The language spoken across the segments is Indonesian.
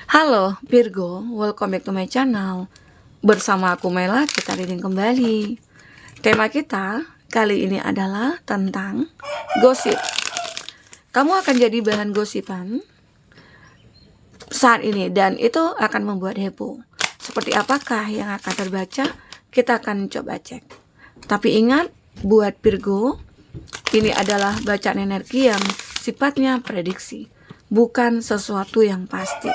Halo Virgo, welcome back to my channel. Bersama aku Mela, kita reading kembali. Tema kita kali ini adalah tentang gosip. Kamu akan jadi bahan gosipan saat ini dan itu akan membuat heboh. Seperti apakah yang akan terbaca? Kita akan coba cek. Tapi ingat, buat Virgo, ini adalah bacaan energi yang sifatnya prediksi, bukan sesuatu yang pasti.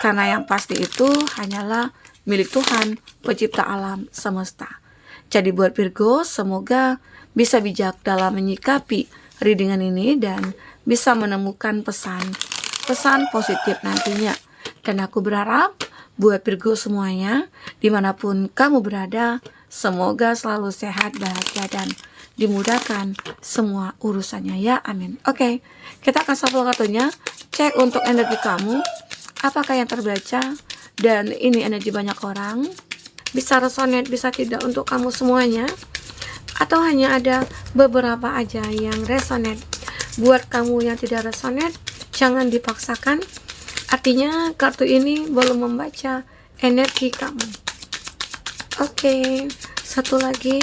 Karena yang pasti itu hanyalah milik Tuhan, pencipta alam semesta. Jadi buat Virgo, semoga bisa bijak dalam menyikapi readingan ini dan bisa menemukan pesan positif nantinya. Dan aku berharap buat Virgo semuanya, dimanapun kamu berada, semoga selalu sehat, bahagia, dan dimudahkan semua urusannya ya, amin. Oke, kita akan shuffle kartunya, cek untuk energi kamu. Apakah yang terbaca? Dan ini energi banyak orang. Bisa resonate, bisa tidak untuk kamu semuanya. Atau hanya ada beberapa aja yang resonate. Buat kamu yang tidak resonate, jangan dipaksakan. Artinya kartu ini belum membaca energi kamu. Oke, satu lagi.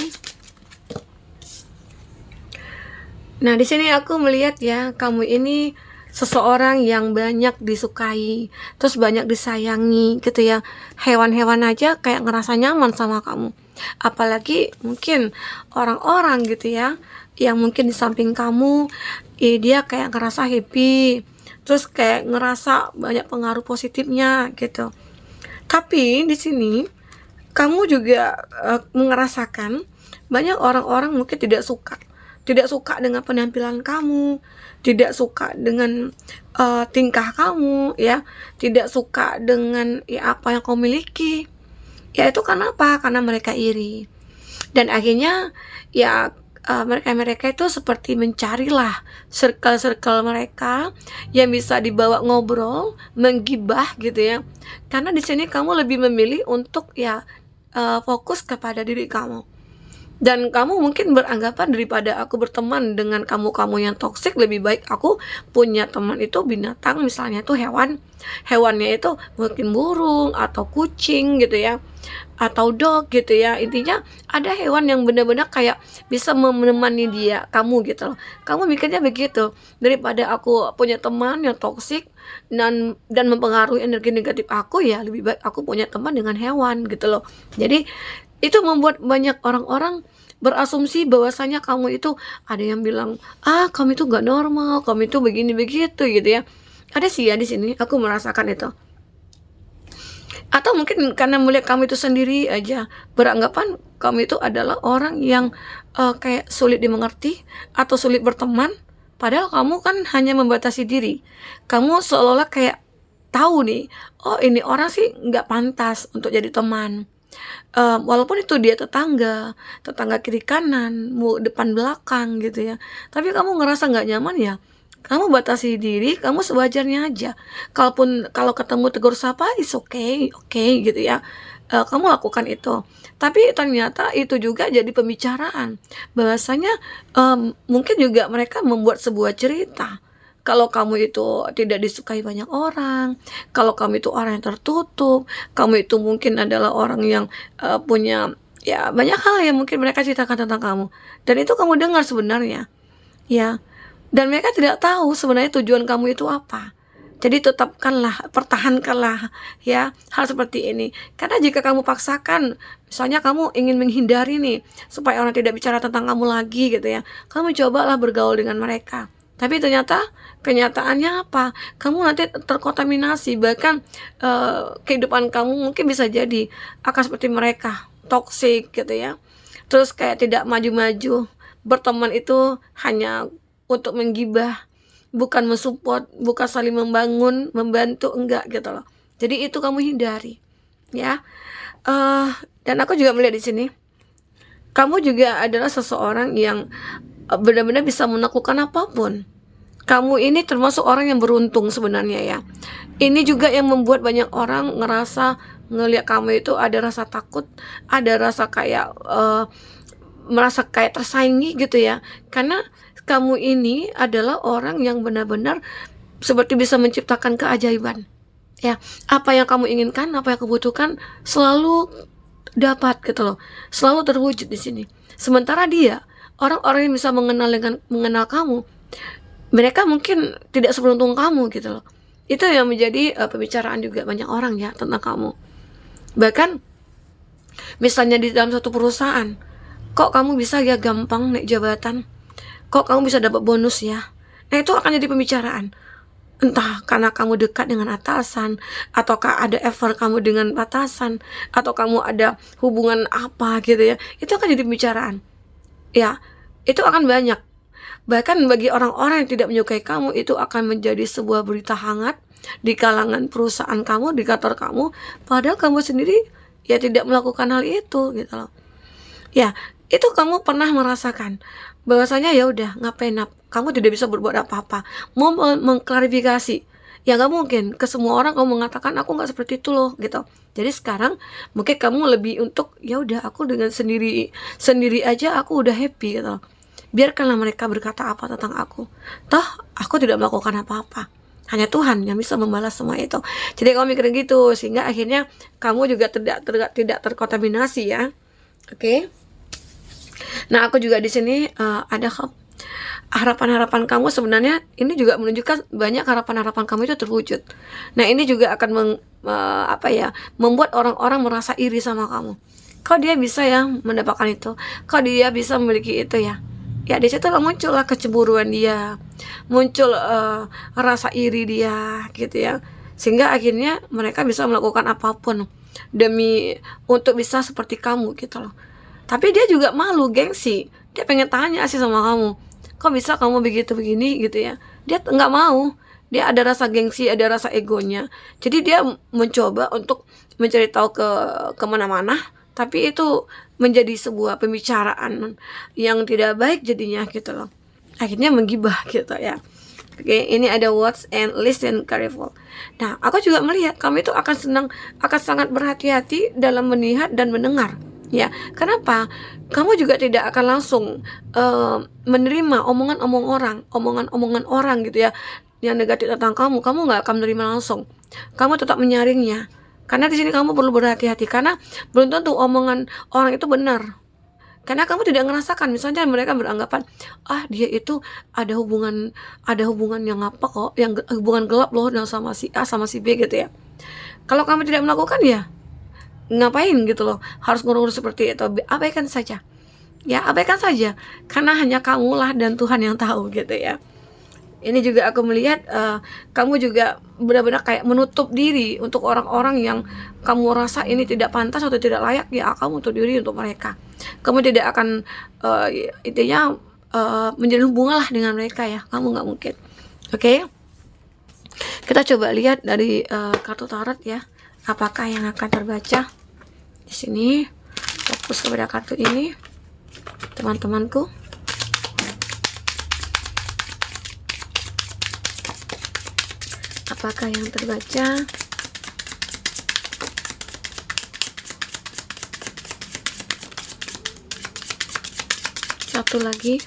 Nah, di sini aku melihat ya, kamu ini seseorang yang banyak disukai, terus banyak disayangi gitu ya. Hewan-hewan aja kayak ngerasa nyaman sama kamu. Apalagi mungkin orang-orang gitu ya, yang mungkin di samping kamu, dia kayak ngerasa happy, terus kayak ngerasa banyak pengaruh positifnya gitu. Tapi di sini kamu juga merasakan banyak orang-orang mungkin tidak suka dengan penampilan kamu, tidak suka dengan tingkah kamu ya, tidak suka dengan ya apa yang kamu miliki. Ya itu karena apa? Karena mereka iri. Dan akhirnya ya mereka itu seperti mencarilah circle-circle mereka yang bisa dibawa ngobrol, menggibah gitu ya. Karena di sini kamu lebih memilih untuk ya fokus kepada diri kamu. Dan kamu mungkin beranggapan daripada aku berteman dengan kamu-kamu yang toksik, lebih baik aku punya teman itu binatang, misalnya itu hewannya itu mungkin burung atau kucing gitu ya, atau dog gitu ya. Intinya ada hewan yang benar-benar kayak bisa menemani dia, kamu gitu loh. Kamu mikirnya begitu, daripada aku punya teman yang toksik dan mempengaruhi energi negatif aku, ya lebih baik aku punya teman dengan hewan gitu loh. Jadi itu membuat banyak orang-orang berasumsi bahwasanya kamu itu, ada yang bilang, kamu itu gak normal, kamu itu begini begitu gitu ya. Ada sih ya di sini, aku merasakan itu. Atau mungkin karena melihat kamu itu sendiri aja, beranggapan kamu itu adalah orang yang kayak sulit dimengerti atau sulit berteman. Padahal kamu kan hanya membatasi diri. Kamu seolah-olah kayak tahu nih, oh ini orang sih nggak pantas untuk jadi teman. Walaupun itu dia tetangga kiri kanan, depan belakang gitu ya. Tapi kamu ngerasa nggak nyaman ya, kamu batasi diri, kamu sewajarnya aja. Kalau ketemu tegur sapa, is okay, gitu ya. Kamu lakukan itu. Tapi ternyata itu juga jadi pembicaraan. Bahwasanya mungkin juga mereka membuat sebuah cerita. Kalau kamu itu tidak disukai banyak orang, kalau kamu itu orang yang tertutup, kamu itu mungkin adalah orang yang punya ya banyak hal yang mungkin mereka ceritakan tentang kamu. Dan itu kamu dengar sebenarnya, ya. Dan mereka tidak tahu sebenarnya tujuan kamu itu apa. Jadi pertahankanlah ya hal seperti ini. Karena jika kamu paksakan, misalnya kamu ingin menghindari nih supaya orang tidak bicara tentang kamu lagi gitu ya, kamu cobalah bergaul dengan mereka. Tapi ternyata kenyataannya apa? Kamu nanti terkontaminasi, bahkan kehidupan kamu mungkin bisa jadi akan seperti mereka, toksik gitu ya. Terus kayak tidak maju-maju. Berteman itu hanya untuk menggibah, bukan mensupport, bukan saling membangun, membantu, enggak gitu loh. Jadi itu kamu hindari, ya. Dan aku juga melihat di sini, kamu juga adalah seseorang yang benar-benar bisa menaklukkan apapun. Kamu ini termasuk orang yang beruntung sebenarnya ya. Ini juga yang membuat banyak orang ngerasa ngelihat kamu itu ada rasa takut, ada rasa kayak merasa kayak tersaingi gitu ya. Karena kamu ini adalah orang yang benar-benar seperti bisa menciptakan keajaiban. Ya, apa yang kamu inginkan, apa yang kamu butuhkan selalu dapat gitu loh, selalu terwujud di sini. Sementara dia, orang-orang yang bisa mengenal kamu, mereka mungkin tidak seberuntung kamu gitu loh. Itu yang menjadi pembicaraan juga banyak orang ya tentang kamu. Bahkan misalnya di dalam satu perusahaan, kok kamu bisa ya gampang naik jabatan, kok kamu bisa dapat bonus ya. Nah itu akan jadi pembicaraan. Entah karena kamu dekat dengan atasan, ataukah ada effort kamu dengan atasan, atau kamu ada hubungan apa gitu ya. Itu akan jadi pembicaraan. Ya, itu akan banyak. Bahkan bagi orang-orang yang tidak menyukai kamu, itu akan menjadi sebuah berita hangat di kalangan perusahaan kamu, di kantor kamu, padahal kamu sendiri ya tidak melakukan hal itu gitu loh. Ya, itu kamu pernah merasakan bahwasanya ya udah ngapain kamu tidak bisa berbuat apa-apa. Mau mengklarifikasi, ya nggak mungkin ke semua orang kamu mengatakan aku nggak seperti itu loh gitu. Jadi sekarang mungkin kamu lebih untuk ya udah aku dengan sendiri aja aku udah happy gitu loh. Biarkanlah mereka berkata apa tentang aku. Toh aku tidak melakukan apa-apa. Hanya Tuhan yang bisa membalas semua itu. Jadi kamu mikir gitu sehingga akhirnya kamu juga tidak terkontaminasi ya. Oke. Nah, aku juga di sini ada harapan-harapan kamu sebenarnya ini juga menunjukkan banyak harapan-harapan kamu itu terwujud. Nah, ini juga akan membuat orang-orang merasa iri sama kamu. Kok dia bisa ya mendapatkan itu? Kok dia bisa memiliki itu ya? Ya di situ muncullah kecemburuan dia, muncul rasa iri dia gitu ya. Sehingga akhirnya mereka bisa melakukan apapun demi untuk bisa seperti kamu gitu loh. Tapi dia juga malu, gengsi. Dia pengen tanya sih sama kamu, kok bisa kamu begitu begini gitu ya. Dia nggak mau. Dia ada rasa gengsi, ada rasa egonya. Jadi dia mencoba untuk mencari tahu ke kemana-mana. Tapi itu menjadi sebuah pembicaraan yang tidak baik jadinya gitu loh. Akhirnya menggibah gitu ya. Oke, ini ada watch and listen careful. Nah, aku juga melihat kamu itu akan sangat berhati-hati dalam melihat dan mendengar. Ya, kenapa? Kamu juga tidak akan langsung menerima omongan-omongan orang gitu ya, yang negatif tentang kamu. Kamu nggak akan menerima langsung. Kamu tetap menyaringnya. Karena di sini kamu perlu berhati-hati karena belum tentu omongan orang itu benar. Karena kamu tidak ngerasakan, misalnya mereka beranggapan, dia itu ada hubungan yang apa kok, yang hubungan gelap loh sama si A sama si B gitu ya. Kalau kamu tidak melakukan ya ngapain gitu loh, harus ngurus seperti itu. Abaikan saja ya, abaikan saja karena hanya kamulah dan Tuhan yang tahu gitu ya. Ini juga aku melihat kamu juga benar-benar kayak menutup diri untuk orang-orang yang kamu rasa ini tidak pantas atau tidak layak ya, kamu tutup diri untuk mereka. Kamu tidak akan intinya menjalin hubungan lah dengan mereka ya, kamu nggak mungkin. Oke. Kita coba lihat dari kartu tarot ya, apakah yang akan terbaca di sini. Fokus kepada kartu ini, teman-temanku. Apakah yang terbaca? Satu lagi,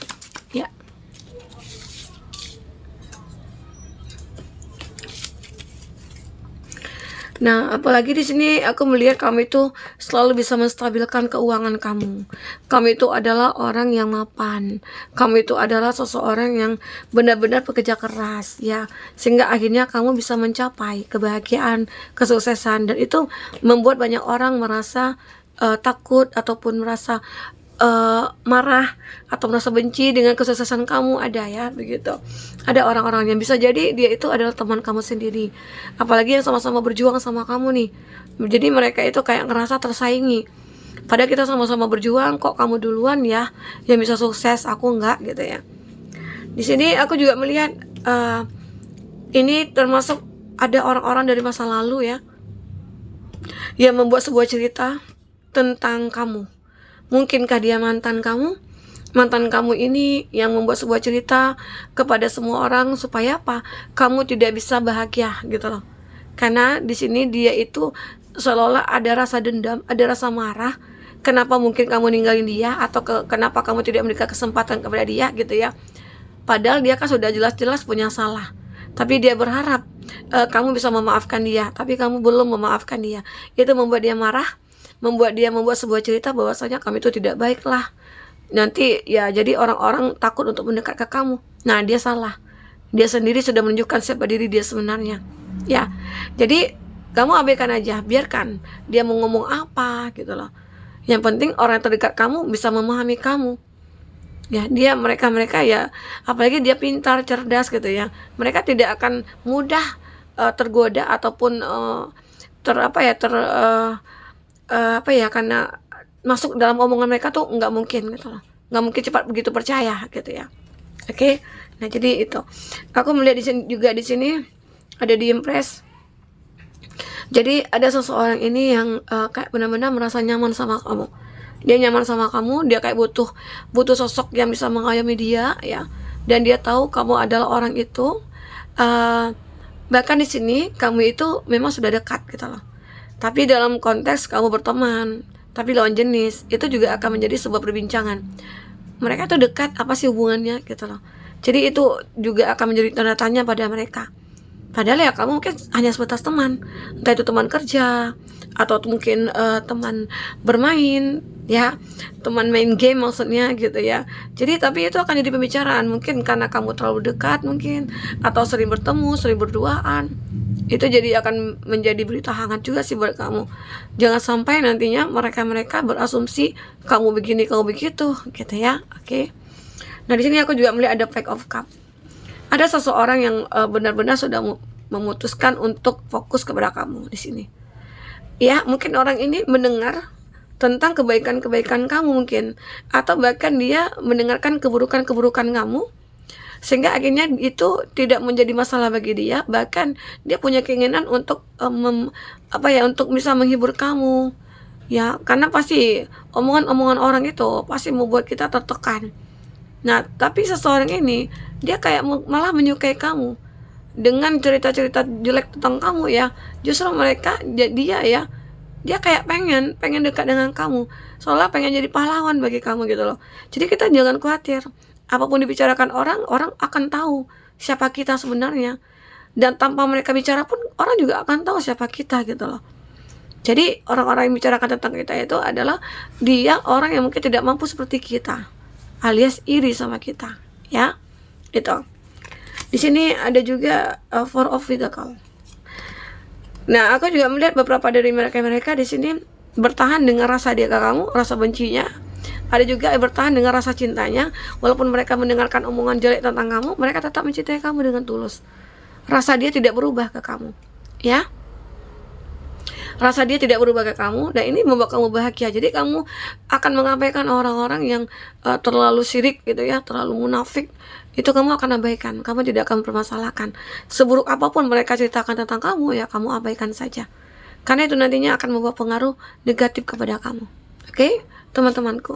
ya. Nah, apalagi di sini aku melihat kamu itu selalu bisa menstabilkan keuangan kamu. Kamu itu adalah orang yang mapan. Kamu itu adalah seseorang yang benar-benar bekerja keras, ya. Sehingga akhirnya kamu bisa mencapai kebahagiaan, kesuksesan, dan itu membuat banyak orang merasa takut ataupun merasa marah atau merasa benci dengan kesuksesan kamu, ada ya begitu. Ada orang-orang yang bisa jadi dia itu adalah teman kamu sendiri, apalagi yang sama-sama berjuang sama kamu nih. Jadi mereka itu kayak ngerasa tersaingi, padahal kita sama-sama berjuang, kok kamu duluan ya yang bisa sukses, aku enggak gitu ya. Di sini aku juga melihat ini termasuk ada orang-orang dari masa lalu ya yang membuat sebuah cerita tentang kamu. Mungkinkah dia mantan kamu? Mantan kamu ini yang membuat sebuah cerita kepada semua orang supaya apa? Kamu tidak bisa bahagia gitu loh. Karena di sini dia itu seolah-olah ada rasa dendam, ada rasa marah. Kenapa mungkin kamu ninggalin dia, atau kenapa kamu tidak memberikan kesempatan kepada dia gitu ya. Padahal dia kan sudah jelas-jelas punya salah. tapi dia berharap kamu bisa memaafkan dia, tapi kamu belum memaafkan dia. Itu membuat dia marah, membuat dia membuat sebuah cerita bahwasanya kamu itu tidak baiklah. Nanti ya jadi orang-orang takut untuk mendekat ke kamu. Nah, dia salah. Dia sendiri sudah menunjukkan siapa diri dia sebenarnya. Ya. Jadi kamu abaikan aja, biarkan dia mau ngomong apa gitu loh. Yang penting orang terdekat kamu bisa memahami kamu. Ya, mereka ya, apalagi dia pintar, cerdas gitu ya. Mereka tidak akan mudah tergoda ataupun karena masuk dalam omongan mereka tuh nggak mungkin gitu loh. Nggak mungkin cepat begitu percaya gitu ya. Oke. Nah, jadi itu. Aku melihat di sini ada di Impress. Jadi ada seseorang ini yang kayak benar-benar merasa nyaman sama kamu. Dia nyaman sama kamu, dia kayak butuh sosok yang bisa mengayomi dia ya. Dan dia tahu kamu adalah orang itu. Bahkan di sini kamu itu memang sudah dekat gitu loh. Tapi dalam konteks kamu berteman, tapi lawan jenis, itu juga akan menjadi sebuah perbincangan. Mereka tuh dekat, apa sih hubungannya gitu loh. Jadi itu juga akan menjadi tanda tanya pada mereka. Padahal ya kamu mungkin hanya sebatas teman, entah itu teman kerja atau mungkin teman bermain ya, teman main game maksudnya gitu ya. Jadi tapi itu akan jadi pembicaraan, mungkin karena kamu terlalu dekat mungkin, atau sering bertemu, sering berduaan. Itu jadi akan menjadi berita hangat juga sih buat kamu. Jangan sampai nantinya mereka berasumsi kamu begini, kamu begitu gitu ya. Oke. Nah, di sini aku juga melihat ada Pack of Cup. Ada seseorang yang benar-benar sudah memutuskan untuk fokus kepada kamu di sini. Ya, mungkin orang ini mendengar tentang kebaikan-kebaikan kamu mungkin, atau bahkan dia mendengarkan keburukan-keburukan kamu, sehingga akhirnya itu tidak menjadi masalah bagi dia. Bahkan dia punya keinginan untuk untuk bisa menghibur kamu. Ya, karena pasti omongan-omongan orang itu pasti membuat kita tertekan. Nah, tapi seseorang ini dia kayak malah menyukai kamu dengan cerita-cerita jelek tentang kamu ya. Justru dia kayak pengen dekat dengan kamu, seolah pengen jadi pahlawan bagi kamu gitu loh. Jadi kita jangan khawatir, apapun dibicarakan orang akan tahu siapa kita sebenarnya, dan tanpa mereka bicara pun orang juga akan tahu siapa kita gitu loh. Jadi orang-orang yang bicarakan tentang kita itu adalah dia orang yang mungkin tidak mampu seperti kita, alias iri sama kita ya. Itu di sini ada juga Four of Pentacles. Nah, aku juga melihat beberapa dari mereka di sini bertahan dengan rasa dia ke kamu, rasa bencinya. Ada juga yang bertahan dengan rasa cintanya. Walaupun mereka mendengarkan omongan jelek tentang kamu, mereka tetap mencintai kamu dengan tulus. Rasa dia tidak berubah ke kamu ya. Rasa dia tidak berubah ke kamu, dan ini membuat kamu bahagia. Jadi kamu akan mengabaikan orang-orang yang terlalu syirik gitu ya, terlalu munafik. Itu kamu akan abaikan, kamu tidak akan mempermasalahkan. Seburuk apapun mereka ceritakan tentang kamu, ya kamu abaikan saja. Karena itu nantinya akan membawa pengaruh negatif kepada kamu. Oke, teman-temanku.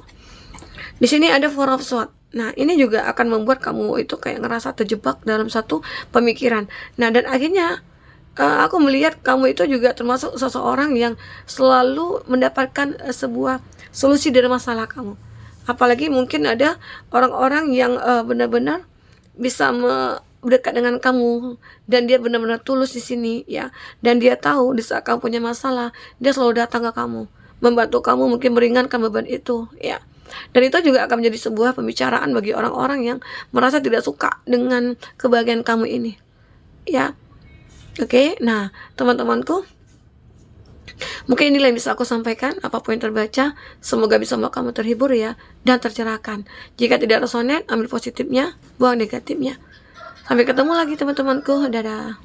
Di sini ada Four of Swords. Nah, ini juga akan membuat kamu itu kayak ngerasa terjebak dalam satu pemikiran. Nah, dan akhirnya aku melihat kamu itu juga termasuk seseorang yang selalu mendapatkan sebuah solusi dari masalah kamu. Apalagi mungkin ada orang-orang yang benar-benar bisa dekat dengan kamu, dan dia benar-benar tulus di sini ya. Dan dia tahu di saat kamu punya masalah, dia selalu datang ke kamu, membantu kamu, mungkin meringankan beban itu ya. Dan itu juga akan menjadi sebuah pembicaraan bagi orang-orang yang merasa tidak suka dengan kebahagiaan kamu ini ya. Oke, nah teman-temanku, mungkin inilah yang bisa aku sampaikan. Apapun yang terbaca, semoga bisa membuat kamu terhibur ya, dan tercerahkan. Jika tidak resonate, ambil positifnya, buang negatifnya. Sampai ketemu lagi teman-temanku, dadah.